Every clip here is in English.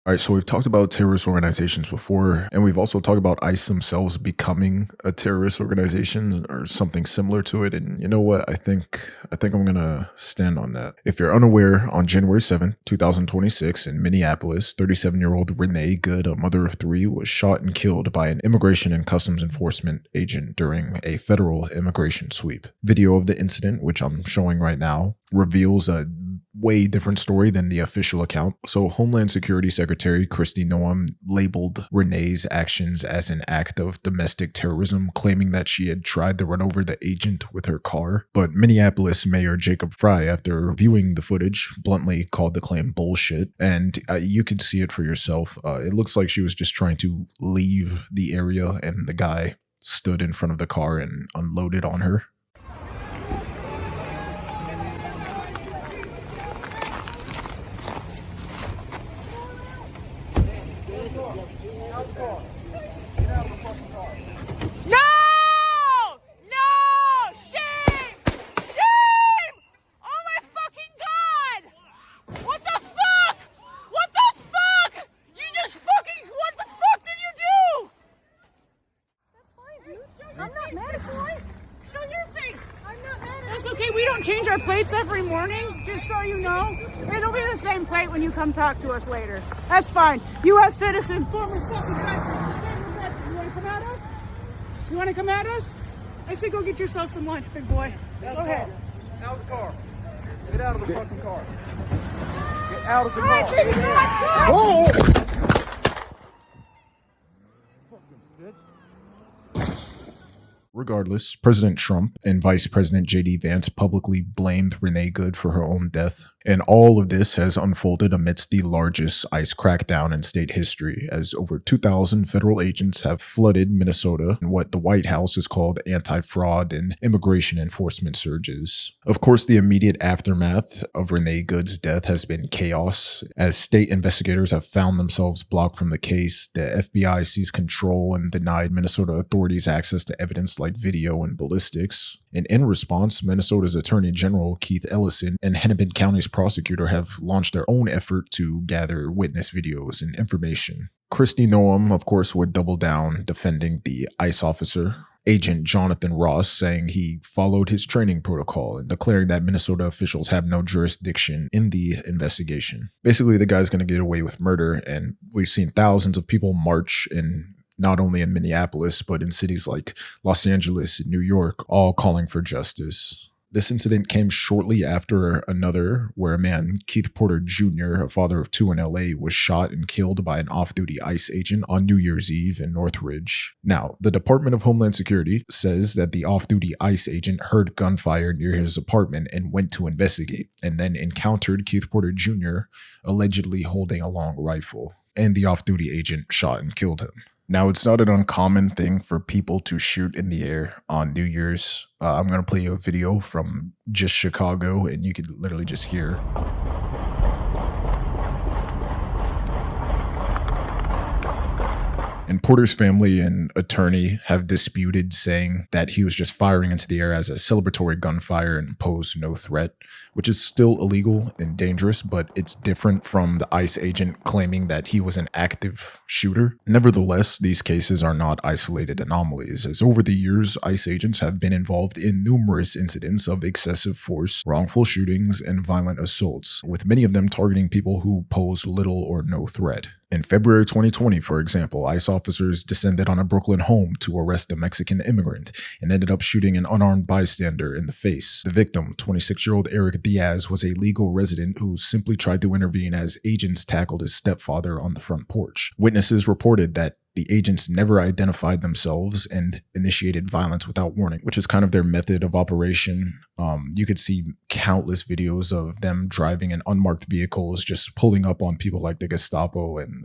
All right, so we've talked about terrorist organizations before, and we've also talked about ICE themselves becoming a terrorist organization or something similar to it. And you know what? I think I'm gonna stand on that. If you're unaware, on January 7th, 2026, in Minneapolis, 37-year-old Rene Good, a mother of three, was shot and killed by an immigration and customs enforcement agent during a federal immigration sweep. Video of the incident, which I'm showing right now, reveals a way different story than the official account. So Homeland Security Secretary Kristi Noem labeled Renee's actions as an act of domestic terrorism, claiming that she had tried to run over the agent with her car. But Minneapolis Mayor Jacob Frey, after viewing the footage, bluntly called the claim bullshit. And you can see it for yourself. It looks like she was just trying to leave the area, and the guy stood in front of the car and unloaded on her. No! No! Shame! Shame! Oh my fucking god! What the fuck? What the fuck? You just fucking, what the fuck did you do? That's fine, dude. I'm not mad at you. Show your face. I'm not mad at you. That's okay. We don't change our plates every morning, just so you know. It'll be the same plate when you come talk to us later. That's fine. U.S. citizen, former fucking veteran. You want to come at us? You want to come at us? I say go get yourself some lunch, big boy. Go ahead. Out of the car. Get out of the fucking car. Get out of the All right, car. baby, go. Oh! Regardless, President Trump and Vice President J.D. Vance publicly blamed Rene Good for her own death. And all of this has unfolded amidst the largest ICE crackdown in state history, as over 2,000 federal agents have flooded Minnesota in what the White House has called anti-fraud and immigration enforcement surges. Of course, the immediate aftermath of Rene Good's death has been chaos, as state investigators have found themselves blocked from the case. The FBI seized control and denied Minnesota authorities access to evidence like video and ballistics. And in response, Minnesota's Attorney General Keith Ellison and Hennepin County's prosecutor have launched their own effort to gather witness videos and information. Kristi Noem, of course, would double down defending the ICE officer, Agent Jonathan Ross, saying he followed his training protocol and declaring that Minnesota officials have no jurisdiction in the investigation. Basically, the guy's going to get away with murder, and we've seen thousands of people march in not only in Minneapolis, but in cities like Los Angeles and New York, all calling for justice. This incident came shortly after another where a man, Keith Porter Jr., a father of two in LA, was shot and killed by an off-duty ICE agent on New Year's Eve in Northridge. Now, the Department of Homeland Security says that the off-duty ICE agent heard gunfire near his apartment and went to investigate, and then encountered Keith Porter Jr. allegedly holding a long rifle, and the off-duty agent shot and killed him. Now, it's not an uncommon thing for people to shoot in the air on New Year's. I'm going to play you a video from just Chicago, and you could literally just hear. And Porter's family and attorney have disputed, saying that he was just firing into the air as a celebratory gunfire and posed no threat, which is still illegal and dangerous, but it's different from the ICE agent claiming that he was an active shooter. Nevertheless, these cases are not isolated anomalies, as over the years, ICE agents have been involved in numerous incidents of excessive force, wrongful shootings, and violent assaults, with many of them targeting people who pose little or no threat. In February 2020, for example, ICE officers descended on a Brooklyn home to arrest a Mexican immigrant and ended up shooting an unarmed bystander in the face. The victim, 26-year-old Eric Diaz, was a legal resident who simply tried to intervene as agents tackled his stepfather on the front porch. Witnesses reported that the agents never identified themselves and initiated violence without warning, which is kind of their method of operation. You could see countless videos of them driving in unmarked vehicles, just pulling up on people like the Gestapo and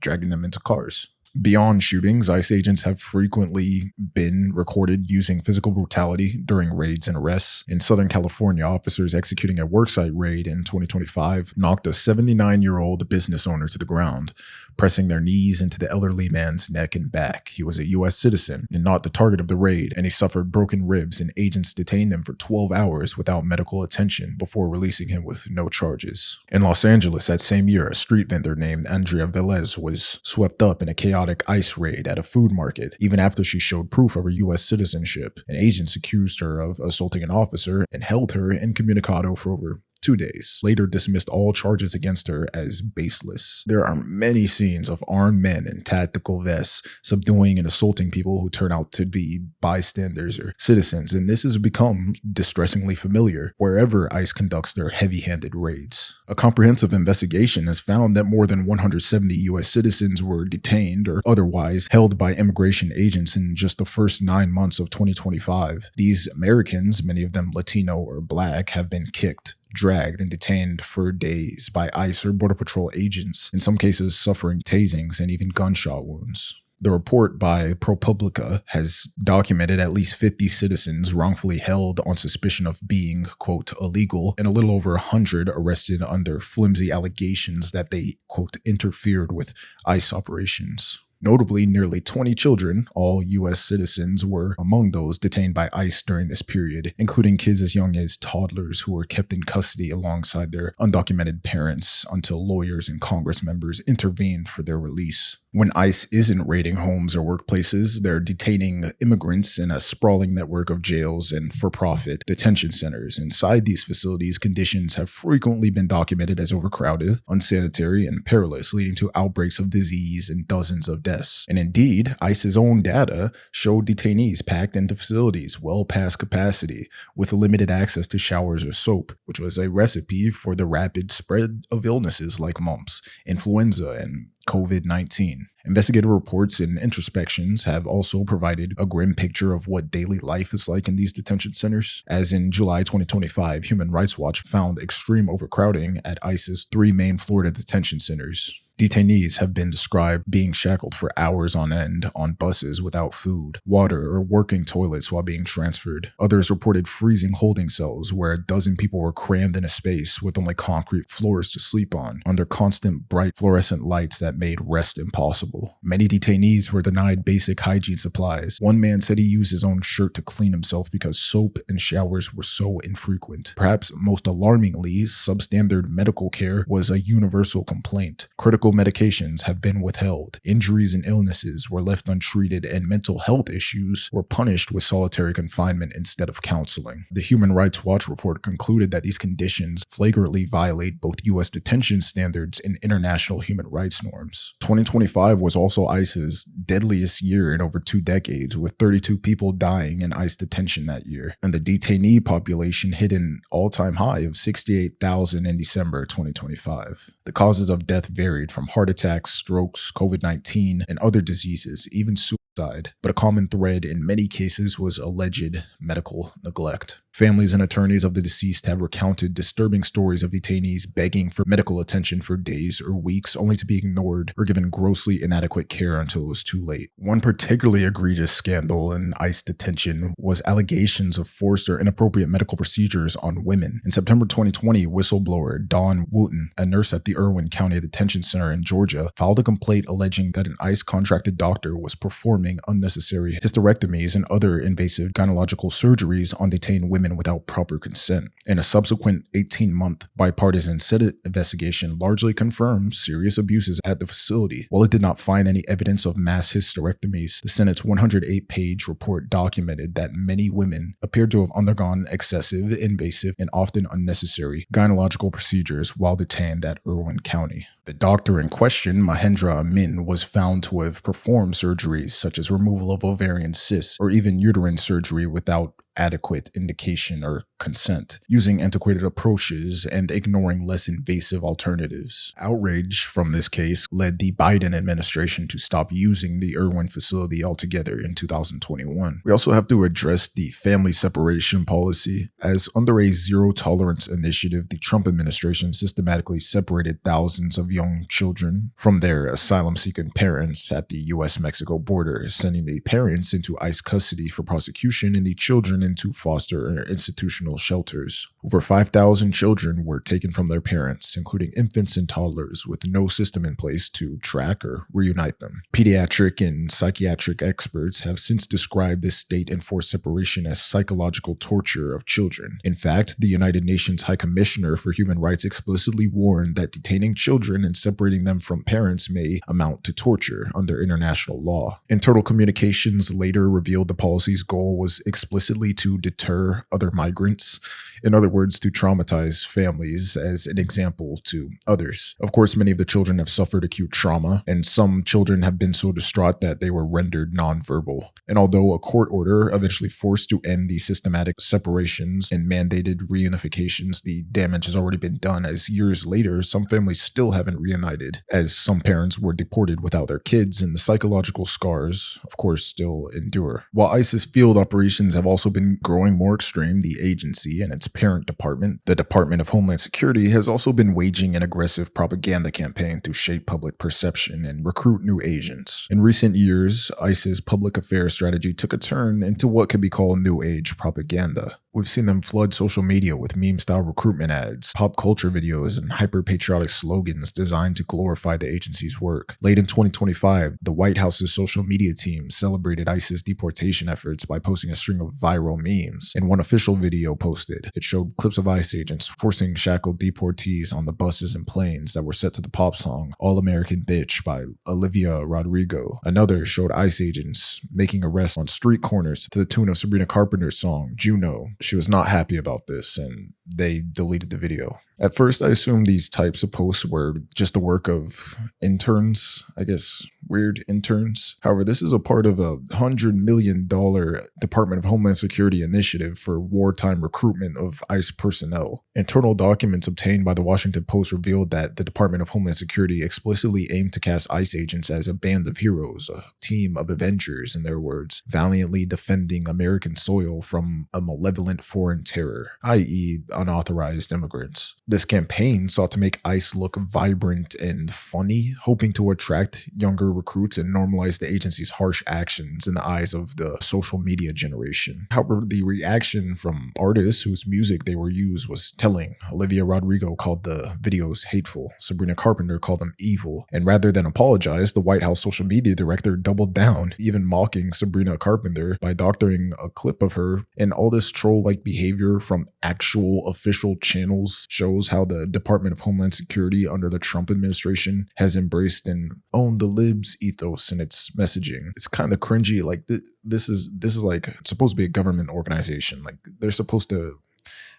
dragging them into cars. Beyond shootings, ICE agents have frequently been recorded using physical brutality during raids and arrests. In Southern California, officers executing a worksite raid in 2025 knocked a 79-year-old business owner to the ground, pressing their knees into the elderly man's neck and back. He was a U.S. citizen and not the target of the raid, and he suffered broken ribs, and agents detained him for 12 hours without medical attention before releasing him with no charges. In Los Angeles that same year, a street vendor named Andrea Velez was swept up in a chaotic ICE raid at a food market, even after she showed proof of her U.S. citizenship. And agents accused her of assaulting an officer and held her incommunicado for over 2 days, later dismissed all charges against her as baseless. There are many scenes of armed men in tactical vests subduing and assaulting people who turn out to be bystanders or citizens, and this has become distressingly familiar wherever ICE conducts their heavy-handed raids. A comprehensive investigation has found that more than 170 U.S. citizens were detained or otherwise held by immigration agents in just the first 9 months of 2025. These Americans, many of them Latino or Black, have been kicked, dragged, and detained for days by ICE or Border Patrol agents, in some cases suffering tasings and even gunshot wounds. The report by ProPublica has documented at least 50 citizens wrongfully held on suspicion of being, quote, illegal, and a little over 100 arrested under flimsy allegations that they, quote, interfered with ICE operations. Notably, nearly 20 children, all U.S. citizens, were among those detained by ICE during this period, including kids as young as toddlers who were kept in custody alongside their undocumented parents until lawyers and Congress members intervened for their release. When ICE isn't raiding homes or workplaces, they're detaining immigrants in a sprawling network of jails and for-profit detention centers. Inside these facilities, conditions have frequently been documented as overcrowded, unsanitary, and perilous, leading to outbreaks of disease and dozens of deaths. And indeed, ICE's own data showed detainees packed into facilities well past capacity, with limited access to showers or soap, which was a recipe for the rapid spread of illnesses like mumps, influenza, and COVID-19. Investigative reports and introspections have also provided a grim picture of what daily life is like in these detention centers. As in July 2025, Human Rights Watch found extreme overcrowding at ICE's 3 main Florida detention centers. Detainees have been described being shackled for hours on end on buses without food, water, or working toilets while being transferred. Others reported freezing holding cells where a dozen people were crammed in a space with only concrete floors to sleep on, under constant bright fluorescent lights that made rest impossible. Many detainees were denied basic hygiene supplies. One man said he used his own shirt to clean himself because soap and showers were so infrequent. Perhaps most alarmingly, substandard medical care was a universal complaint. Critical medications have been withheld, injuries and illnesses were left untreated, and mental health issues were punished with solitary confinement instead of counseling. The Human Rights Watch report concluded that these conditions flagrantly violate both U.S. detention standards and international human rights norms. 2025 was also ICE's deadliest year in over 2 decades, with 32 people dying in ICE detention that year, and the detainee population hit an all-time high of 68,000 in December 2025. The causes of death varied from heart attacks, strokes, COVID-19, and other diseases, even suicide. But a common thread in many cases was alleged medical neglect. Families and attorneys of the deceased have recounted disturbing stories of detainees begging for medical attention for days or weeks, only to be ignored or given grossly inadequate care until it was too late. One particularly egregious scandal in ICE detention was allegations of forced or inappropriate medical procedures on women. In September 2020, whistleblower Dawn Wooten, a nurse at the Irwin County Detention Center in Georgia, filed a complaint alleging that an ICE contracted doctor was performing unnecessary hysterectomies and other invasive gynecological surgeries on detained women without proper consent. In a subsequent 18-month bipartisan Senate investigation largely confirmed serious abuses at the facility. While it did not find any evidence of mass hysterectomies, the Senate's 108-page report documented that many women appeared to have undergone excessive, invasive, and often unnecessary gynecological procedures while detained at Irwin County. The doctor in question, Mahendra Amin, was found to have performed surgeries such as removal of ovarian cysts or even uterine surgery without adequate indication or consent, using antiquated approaches and ignoring less invasive alternatives. Outrage from this case led the Biden administration to stop using the Irwin facility altogether in 2021. We also have to address the family separation policy, as under a zero-tolerance initiative, the Trump administration systematically separated thousands of young children from their asylum-seeking parents at the U.S.-Mexico border, sending the parents into ICE custody for prosecution and the children into foster or institutional shelters. Over 5,000 children were taken from their parents, including infants and toddlers, with no system in place to track or reunite them. Pediatric and psychiatric experts have since described this state-enforced separation as psychological torture of children. In fact, the United Nations High Commissioner for Human Rights explicitly warned that detaining children and separating them from parents may amount to torture under international law. Internal Communications later revealed the policy's goal was explicitly to deter other migrants. In other words, to traumatize families as an example to others. Of course, many of the children have suffered acute trauma, and some children have been so distraught that they were rendered nonverbal. And although a court order eventually forced to end the systematic separations and mandated reunifications, the damage has already been done, as years later, some families still haven't reunited, as some parents were deported without their kids, and the psychological scars, of course, still endure. While ISIS field operations have also been growing more extreme, the agency and its parent department, the Department of Homeland Security, has also been waging an aggressive propaganda campaign to shape public perception and recruit new agents. In recent years, ISIS public affairs strategy took a turn into what could be called New Age propaganda. We've seen them flood social media with meme-style recruitment ads, pop culture videos, and hyper-patriotic slogans designed to glorify the agency's work. Late in 2025, the White House's social media team celebrated ISIS deportation efforts by posting a string of viral memes. In one official video posted, it showed clips of ICE agents forcing shackled deportees on the buses and planes that were set to the pop song All American Bitch by Olivia Rodrigo. Another showed ICE agents making arrests on street corners to the tune of Sabrina Carpenter's song Juno. She was not happy about this, and they deleted the video. At first, I assumed these types of posts were just the work of interns, I guess, weird interns. However, this is a part of a $100 million Department of Homeland Security initiative for wartime recruitment of ICE personnel. Internal documents obtained by the Washington Post revealed that the Department of Homeland Security explicitly aimed to cast ICE agents as a band of heroes, a team of Avengers, in their words, valiantly defending American soil from a malevolent foreign terror, i.e. unauthorized immigrants. This campaign sought to make ICE look vibrant and funny, hoping to attract younger recruits and normalize the agency's harsh actions in the eyes of the social media generation. However, the reaction from artists whose music they were used was telling. Olivia Rodrigo called the videos hateful. Sabrina Carpenter called them evil. And rather than apologize, the White House social media director doubled down, even mocking Sabrina Carpenter by doctoring a clip of her. And all this troll-like behavior from actual official channels shows how the Department of Homeland Security under the Trump administration has embraced and owned the libs ethos in its messaging. It's kind of cringy. Like this is like, it's supposed to be a government organization. Like they're supposed to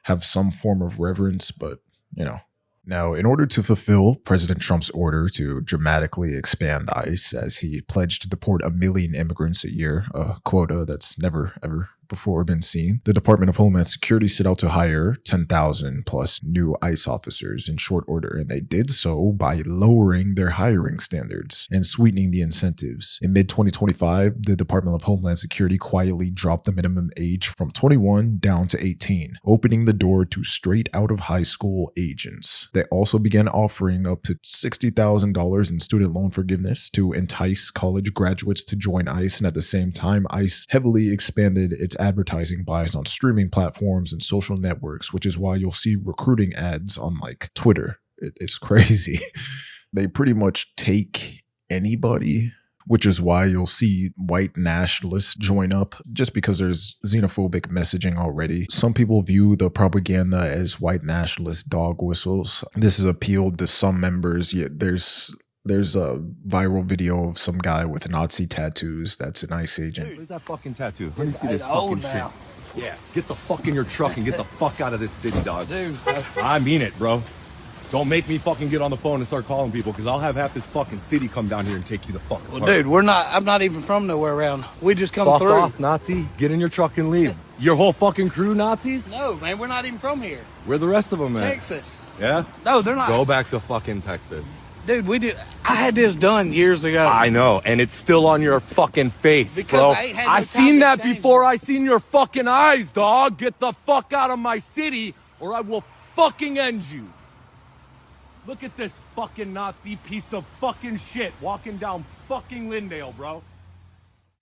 have some form of reverence, but you know. Now, in order to fulfill President Trump's order to dramatically expand ICE, as he pledged to deport 1 million immigrants a year, a quota that's never ever before been seen, the Department of Homeland Security set out to hire 10,000 plus new ICE officers in short order, and they did so by lowering their hiring standards and sweetening the incentives. In mid-2025, the Department of Homeland Security quietly dropped the minimum age from 21 down to 18, opening the door to straight out of high school agents. They also began offering up to $60,000 in student loan forgiveness to entice college graduates to join ICE, and at the same time, ICE heavily expanded its advertising buys on streaming platforms and social networks, which is why you'll see recruiting ads on like Twitter. It's crazy. They pretty much take anybody, which is why you'll see white nationalists join up just because there's xenophobic messaging already. Some people view the propaganda as white nationalist dog whistles. This has appealed to some members, yet there's a viral video of some guy with Nazi tattoos that's an ICE agent. Where's that fucking tattoo? Let me see this fucking shit. Yeah, get the fuck in your truck and get the fuck out of this city, dog. Dude. I mean it, bro. Don't make me fucking get on the phone and start calling people, because I'll have half this fucking city come down here and take you the fuck apart. Well, dude, I'm not even from nowhere around. We just come Fuck through. off, Nazi. Get in your truck and leave. Your whole fucking crew Nazis? No, man, we're not even from here. Where the rest of them at? Texas. Yeah? No, they're not. Go back to fucking Texas. Dude, I had this done years ago. I know, and it's still on your fucking face, Because bro. I ain't had no I time seen to that change before. it. I seen your fucking eyes, dog. Get the fuck out of my city, or I will fucking end you. Look at this fucking Nazi piece of fucking shit walking down fucking Lindale, bro.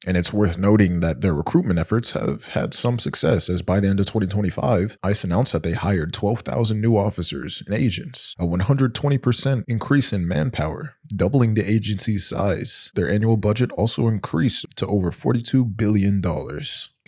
And it's worth noting that their recruitment efforts have had some success, as by the end of 2025, ICE announced that they hired 12,000 new officers and agents, a 120% increase in manpower, doubling the agency's size. Their annual budget also increased to over $42 billion.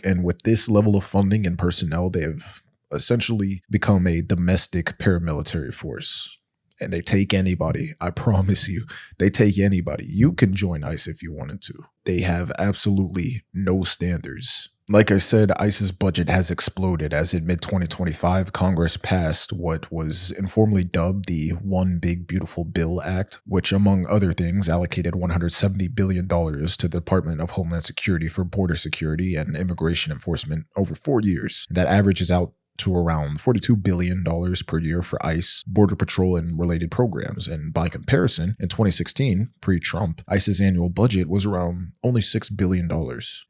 And with this level of funding and personnel, they have essentially become a domestic paramilitary force. And they take anybody. I promise you, they take anybody. You can join ICE if you wanted to. They have absolutely no standards. Like I said, ICE's budget has exploded as in mid-2025, Congress passed what was informally dubbed the One Big Beautiful Bill Act, which among other things allocated $170 billion to the Department of Homeland Security for border security and immigration enforcement over 4 years. That averages out to around $42 billion per year for ICE, Border Patrol, and related programs. And by comparison, in 2016, pre-Trump, ICE's annual budget was around only $6 billion.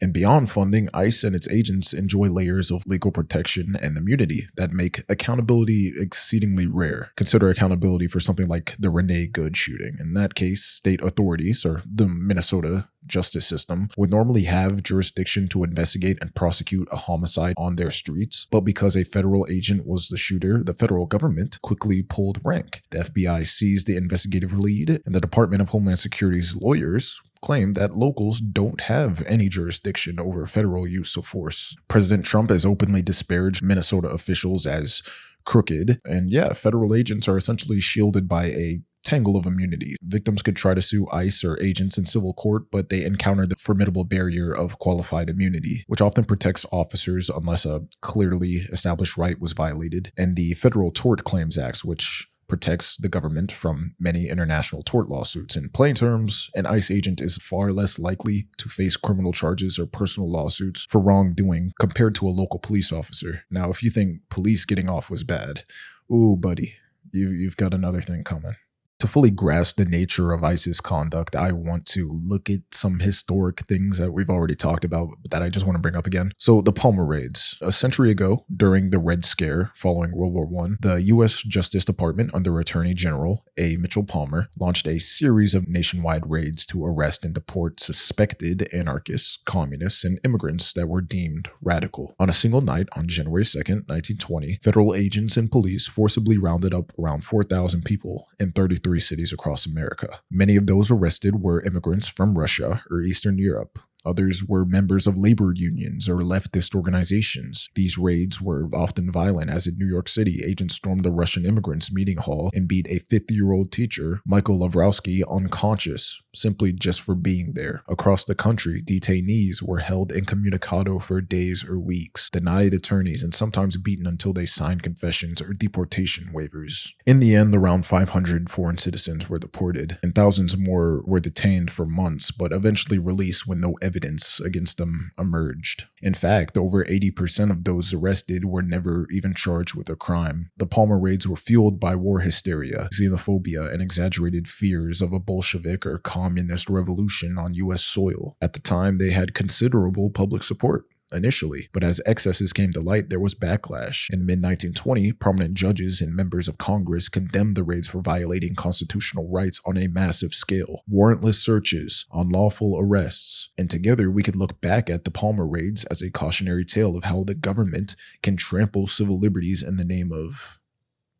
And beyond funding, ICE and its agents enjoy layers of legal protection and immunity that make accountability exceedingly rare. Consider accountability for something like the Rene Good shooting. In that case, state authorities, or the Minnesota justice system, would normally have jurisdiction to investigate and prosecute a homicide on their streets, but because a federal agent was the shooter, the federal government quickly pulled rank. The FBI seized the investigative lead, and the Department of Homeland Security's lawyers claim that locals don't have any jurisdiction over federal use of force. President Trump has openly disparaged Minnesota officials as crooked, and yeah, federal agents are essentially shielded by a tangle of immunity. Victims could try to sue ICE or agents in civil court, but they encounter the formidable barrier of qualified immunity, which often protects officers unless a clearly established right was violated, and the Federal Tort Claims Act, which protects the government from many international tort lawsuits. In plain terms, an ICE agent is far less likely to face criminal charges or personal lawsuits for wrongdoing compared to a local police officer. Now, if you think police getting off was bad, ooh, buddy, you've got another thing coming. To fully grasp the nature of ICE's conduct, I want to look at some historic things that we've already talked about that I just want to bring up again. So the Palmer raids. A century ago, during the Red Scare following World War I, the U.S. Justice Department under Attorney General A. Mitchell Palmer launched a series of nationwide raids to arrest and deport suspected anarchists, communists, and immigrants that were deemed radical. On a single night on January 2nd, 1920, federal agents and police forcibly rounded up around 4,000 people in 33 cities across America. Many of those arrested were immigrants from Russia or Eastern Europe. Others were members of labor unions or leftist organizations. These raids were often violent, as in New York City, agents stormed the Russian immigrants' meeting hall and beat a 50-year-old teacher, Michael Lavrowski, unconscious, simply just for being there. Across the country, detainees were held incommunicado for days or weeks, denied attorneys, and sometimes beaten until they signed confessions or deportation waivers. In the end, around 500 foreign citizens were deported, and thousands more were detained for months, but eventually released when no evidence against them emerged. In fact, over 80% of those arrested were never even charged with a crime. The Palmer raids were fueled by war hysteria, xenophobia, and exaggerated fears of a Bolshevik or communist revolution on U.S. soil. At the time, they had considerable public support initially, but as excesses came to light, there was backlash. In mid-1920, prominent judges and members of Congress condemned the raids for violating constitutional rights on a massive scale. Warrantless searches, unlawful arrests, and together we could look back at the Palmer raids as a cautionary tale of how the government can trample civil liberties in the name of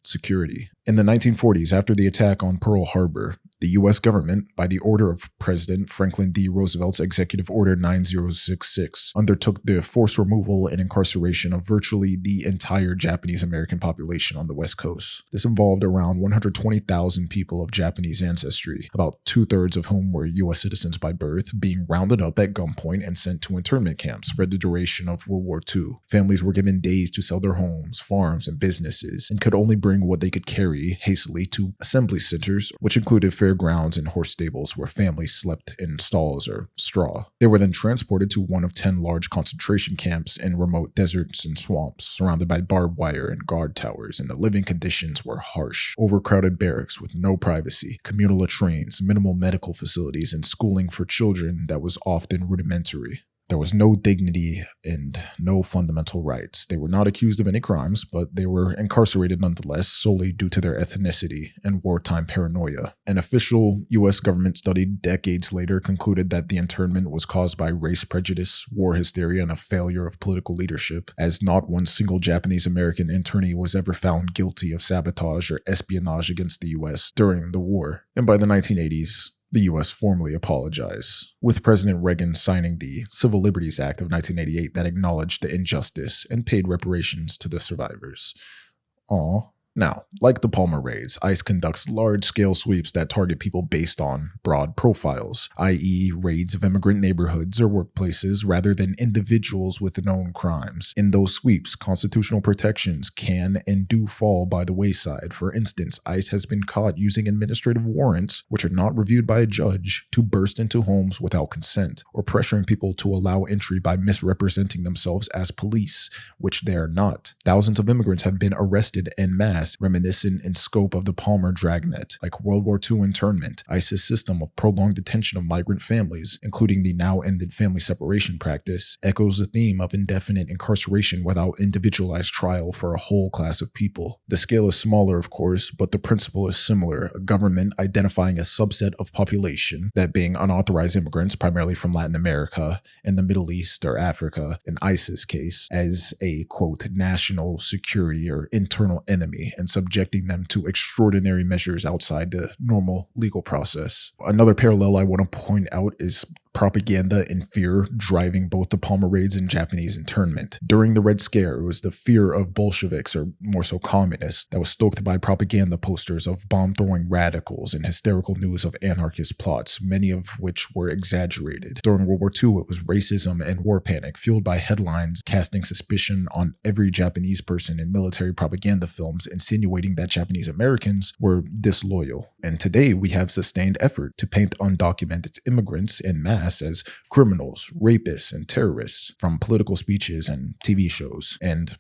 security. In the 1940s, after the attack on Pearl Harbor, The U.S. government, by the order of President Franklin D. Roosevelt's Executive Order 9066, undertook the forced removal and incarceration of virtually the entire Japanese American population on the West Coast. This involved around 120,000 people of Japanese ancestry, about 2/3 of whom were U.S. citizens by birth, being rounded up at gunpoint and sent to internment camps for the duration of World War II. Families were given days to sell their homes, farms, and businesses, and could only bring what they could carry hastily to assembly centers, which included fairgrounds and horse stables where families slept in stalls or straw. They were then transported to one of 10 large concentration camps in remote deserts and swamps, surrounded by barbed wire and guard towers, and the living conditions were harsh. Overcrowded barracks with no privacy, communal latrines, minimal medical facilities, and schooling for children that was often rudimentary. There was no dignity and no fundamental rights. They were not accused of any crimes, but they were incarcerated nonetheless solely due to their ethnicity and wartime paranoia. An official U.S. government study decades later concluded that the internment was caused by race prejudice, war hysteria, and a failure of political leadership, as not one single Japanese American internee was ever found guilty of sabotage or espionage against the U.S. during the war. And by the 1980s, the U.S. formally apologized, with President Reagan signing the Civil Liberties Act of 1988 that acknowledged the injustice and paid reparations to the survivors. Now, like the Palmer raids, ICE conducts large-scale sweeps that target people based on broad profiles, i.e. raids of immigrant neighborhoods or workplaces rather than individuals with known crimes. In those sweeps, constitutional protections can and do fall by the wayside. For instance, ICE has been caught using administrative warrants, which are not reviewed by a judge, to burst into homes without consent, or pressuring people to allow entry by misrepresenting themselves as police, which they are not. Thousands of immigrants have been arrested en masse, reminiscent in scope of the Palmer dragnet. Like World War II internment, ICE's system of prolonged detention of migrant families, including the now-ended family separation practice, echoes the theme of indefinite incarceration without individualized trial for a whole class of people. The scale is smaller, of course, but the principle is similar. A government identifying a subset of population, that being unauthorized immigrants primarily from Latin America and the Middle East or Africa, in ICE's case, as a, quote, national security or internal enemy, and subjecting them to extraordinary measures outside the normal legal process. Another parallel I want to point out is propaganda and fear driving both the Palmer raids and Japanese internment. During the Red Scare, it was the fear of Bolsheviks, or more so communists, that was stoked by propaganda posters of bomb-throwing radicals and hysterical news of anarchist plots, many of which were exaggerated. During World War II, it was racism and war panic, fueled by headlines casting suspicion on every Japanese person in military propaganda films, insinuating that Japanese Americans were disloyal. And today, we have sustained effort to paint undocumented immigrants en masse as criminals, rapists, and terrorists from political speeches and TV shows and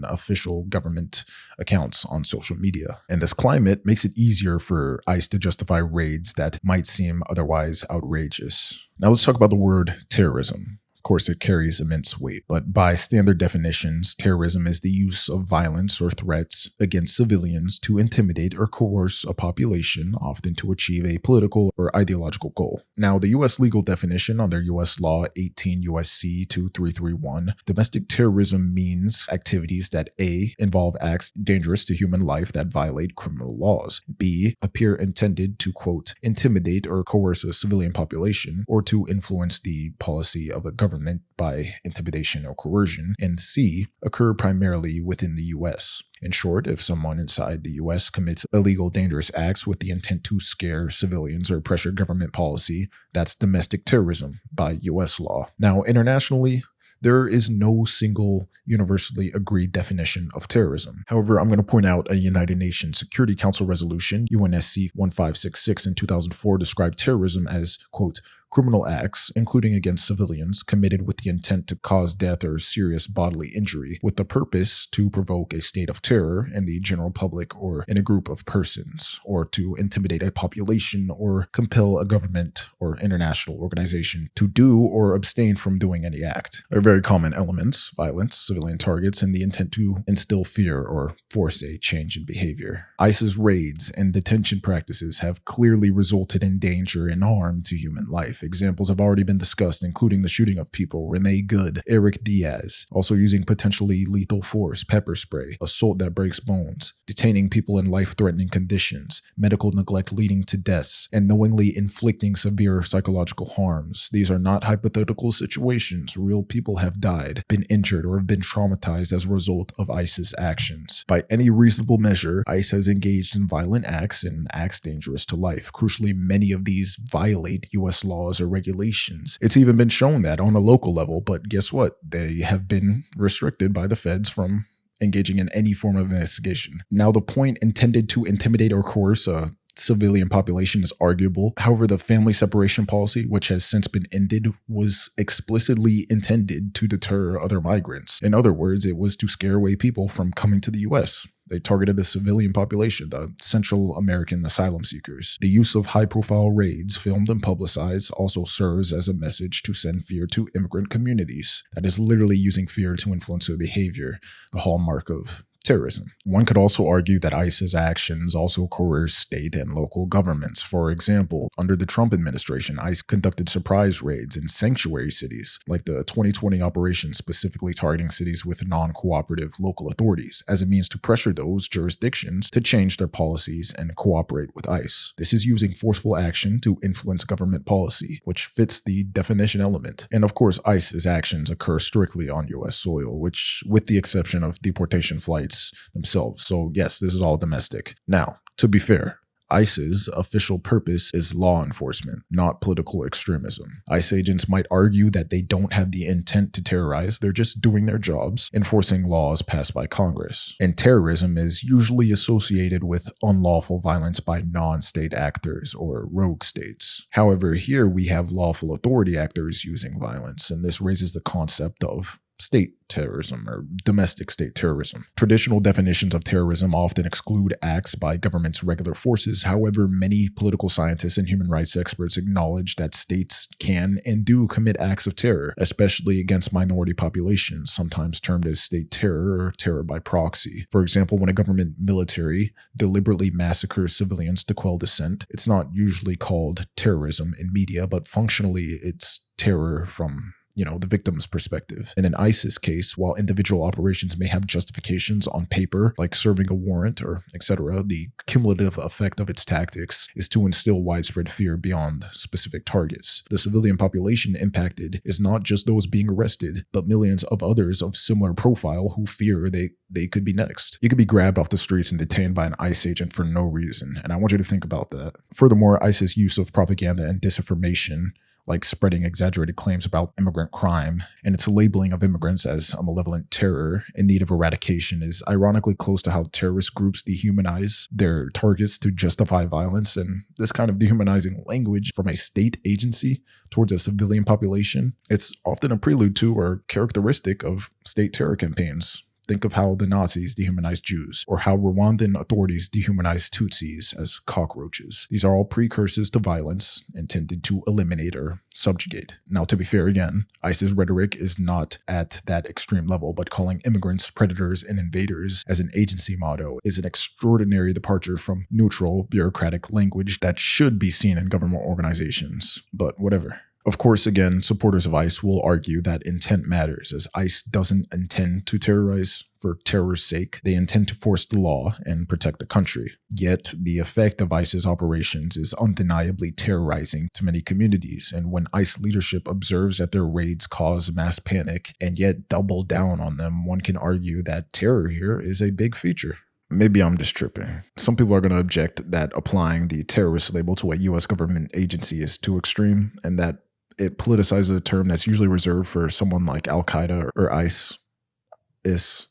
official government accounts on social media. And this climate makes it easier for ICE to justify raids that might seem otherwise outrageous. Now let's talk about the word terrorism. Of course, it carries immense weight, but by standard definitions, terrorism is the use of violence or threats against civilians to intimidate or coerce a population, often to achieve a political or ideological goal. Now, the U.S. legal definition under U.S. Law 18 U.S.C. 2331, domestic terrorism means activities that A, involve acts dangerous to human life that violate criminal laws, B, appear intended to, quote, intimidate or coerce a civilian population, or to influence the policy of a government by intimidation or coercion, and C, occur primarily within the U.S. In short, if someone inside the U.S. commits illegal dangerous acts with the intent to scare civilians or pressure government policy, that's domestic terrorism by U.S. law. Now, internationally, there is no single universally agreed definition of terrorism. However, I'm going to point out a United Nations Security Council resolution, UNSC 1566 in 2004, described terrorism as, quote, criminal acts, including against civilians, committed with the intent to cause death or serious bodily injury, with the purpose to provoke a state of terror in the general public or in a group of persons, or to intimidate a population or compel a government or international organization to do or abstain from doing any act. They're very common elements: violence, civilian targets, and the intent to instill fear or force a change in behavior. ICE's raids and detention practices have clearly resulted in danger and harm to human life. life. Examples have already been discussed, including the shooting of people, Rene Good, Eric Diaz, also using potentially lethal force, pepper spray, assault that breaks bones, detaining people in life-threatening conditions, medical neglect leading to deaths, and knowingly inflicting severe psychological harms. These are not hypothetical situations. Real people have died, been injured, or have been traumatized as a result of ICE's actions. By any reasonable measure, ICE has engaged in violent acts and acts dangerous to life. Crucially, many of these violate U.S. laws or regulations. It's even been shown that on a local level, but guess what? They have been restricted by the feds from engaging in any form of investigation. Now, the point intended to intimidate or coerce a civilian population is arguable. However, the family separation policy, which has since been ended, was explicitly intended to deter other migrants. In other words, it was to scare away people from coming to the U.S. They targeted the civilian population, the Central American asylum seekers. The use of high-profile raids, filmed and publicized, also serves as a message to send fear to immigrant communities. That is literally using fear to influence their behavior, the hallmark of terrorism. One could also argue that ICE's actions also coerce state and local governments. For example, under the Trump administration, ICE conducted surprise raids in sanctuary cities, like the 2020 operation specifically targeting cities with non-cooperative local authorities, as a means to pressure those jurisdictions to change their policies and cooperate with ICE. This is using forceful action to influence government policy, which fits the definition element. And of course, ICE's actions occur strictly on US soil, which, with the exception of deportation flights themselves. So yes, this is all domestic. Now, to be fair, ICE's official purpose is law enforcement, not political extremism. ICE agents might argue that they don't have the intent to terrorize, they're just doing their jobs, enforcing laws passed by Congress. And terrorism is usually associated with unlawful violence by non-state actors or rogue states. However, here we have lawful authority actors using violence, and this raises the concept of state terrorism or domestic state terrorism. Traditional definitions of terrorism often exclude acts by government's regular forces. However, many political scientists and human rights experts acknowledge that states can and do commit acts of terror, especially against minority populations, sometimes termed as state terror or terror by proxy. For example, when a government military deliberately massacres civilians to quell dissent, it's not usually called terrorism in media, but functionally it's terror from the victim's perspective. And in ISIS case, while individual operations may have justifications on paper, like serving a warrant or etc., the cumulative effect of its tactics is to instill widespread fear beyond specific targets. The civilian population impacted is not just those being arrested, but millions of others of similar profile who fear they could be next. You could be grabbed off the streets and detained by an ICE agent for no reason, and I want you to think about that. Furthermore, ISIS use of propaganda and disinformation, like spreading exaggerated claims about immigrant crime, and its labeling of immigrants as a malevolent terror in need of eradication is ironically close to how terrorist groups dehumanize their targets to justify violence. And this kind of dehumanizing language from a state agency towards a civilian population, it's often a prelude to or characteristic of state terror campaigns. Think of how the Nazis dehumanized Jews, or how Rwandan authorities dehumanized Tutsis as cockroaches. These are all precursors to violence intended to eliminate or subjugate. Now, to be fair again, ISIS rhetoric is not at that extreme level, but calling immigrants predators and invaders as an agency motto is an extraordinary departure from neutral, bureaucratic language that should be seen in government organizations. But whatever. Of course, again, supporters of ICE will argue that intent matters, as ICE doesn't intend to terrorize for terror's sake. They intend to force the law and protect the country. Yet, the effect of ICE's operations is undeniably terrorizing to many communities, and when ICE leadership observes that their raids cause mass panic and yet double down on them, one can argue that terror here is a big feature. Maybe I'm just tripping. Some people are going to object that applying the terrorist label to a U.S. government agency is too extreme, and that it politicizes a term that's usually reserved for someone like Al-Qaeda or ICE.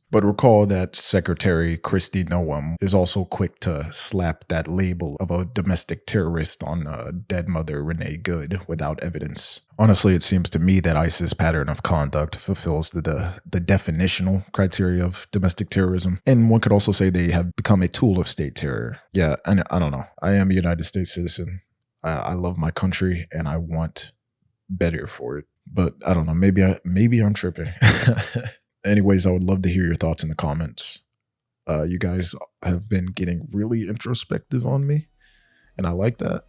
But recall that Secretary Kristi Noem is also quick to slap that label of a domestic terrorist on dead mother Rene Good without evidence. Honestly, it seems to me that ICE's pattern of conduct fulfills the definitional criteria of domestic terrorism. And one could also say they have become a tool of state terror. Yeah, I don't know. I am a United States citizen. I love my country and I want better for it. But I don't know. Maybe I'm tripping. Anyways, I would love to hear your thoughts in the comments. You guys have been getting really introspective on me, and I like that.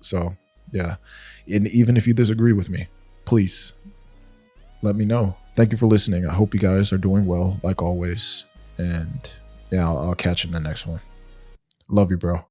So Yeah. And even if you disagree with me, please let me know. Thank you for listening. I hope you guys are doing well, like always. And yeah, I'll catch you in the next one. Love you, bro.